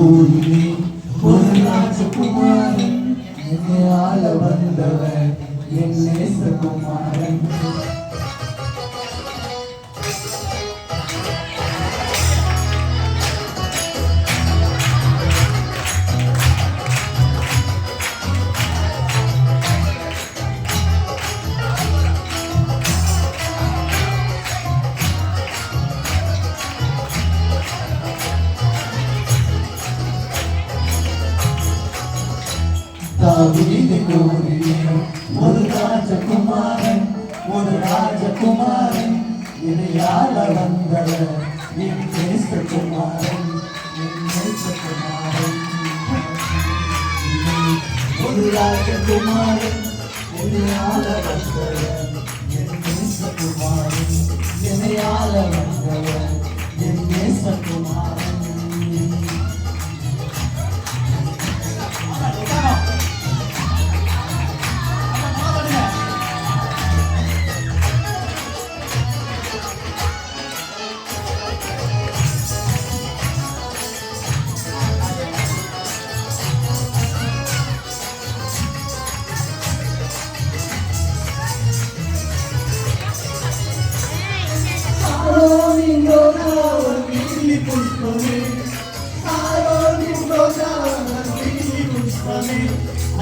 ஊரிலே ஒரு ராஜகுமாரன் என்னை ஆள வந்தவர் என் நேசகுமாரன். தாவீது ஊரிலே ஒரு ராஜகுமாரன் என்னை ஆள வந்தவர் என் நேசகுமாரன். ஒரு ராஜகுமாரன் என்னை ஆள வந்தவர் என் நேசகுமாரன். என்னை ஆள வந்தவர் என் நேசகுமாரன்.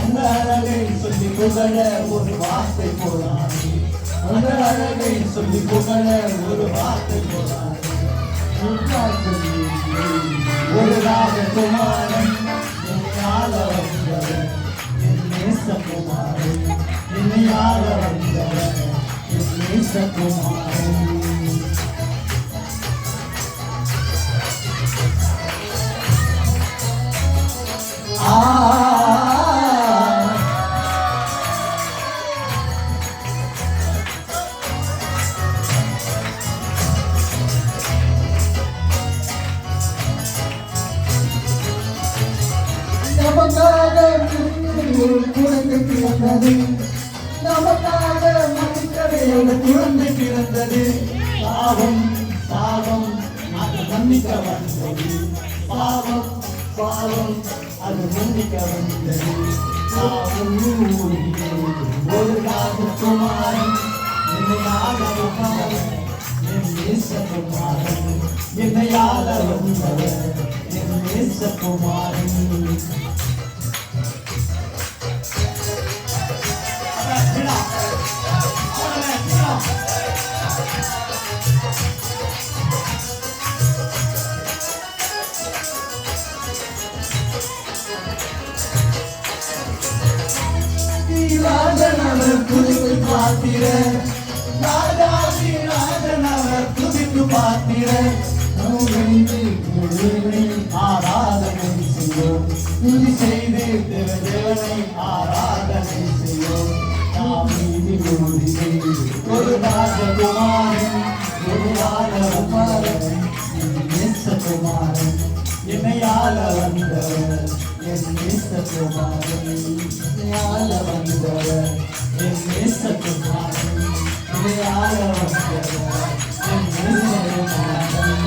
அந்த அழகை சொல்லி புகழ ஒரு வார்த்தை போதாது. அந்த அழகை சொல்லி புகழ ஒரு வார்த்தை போதாது. ஒரு ராஜகுமாரன் என்னை ஆள வந்தவர் என் நேசகுமாரன். என்னை ஆள வந்தவர் என் நேசகுமாரன். நமக்காக குழந்தை பிறந்தது. நமக்காக மன்னிக்கவே குழந்தை பிறந்தது. பாவம் பாவம் அது மன்னிக்க வந்தது. பாவம் பாவம் அது மன்னிக்க வந்தது. ஒரு ராஜகுமாரன் என்னை ஆள வந்தவர் என் நேசகுமாரன். என்னை ஆள வந்தவர் என் நேசகுமாரன். ராஜனவர் துதித்து பார்த்திர, ராஜாதி ராஜனவர் துதித்து பார்த்திர, ஆராதனை செய்வோம். துதி செய்து தேவனை ஆராதனை செய்வோம். ஒரு ராஜகுமாரன் ஒரு ராஜகுமாரன் நேசகுமாரன் என்னை ஆள வந்தவர் என் நேசகுமாரன். ஆள வந்தவர் என் நேசகுமாரன். ஆள வந்தவர் என் நேசகுமாரன்.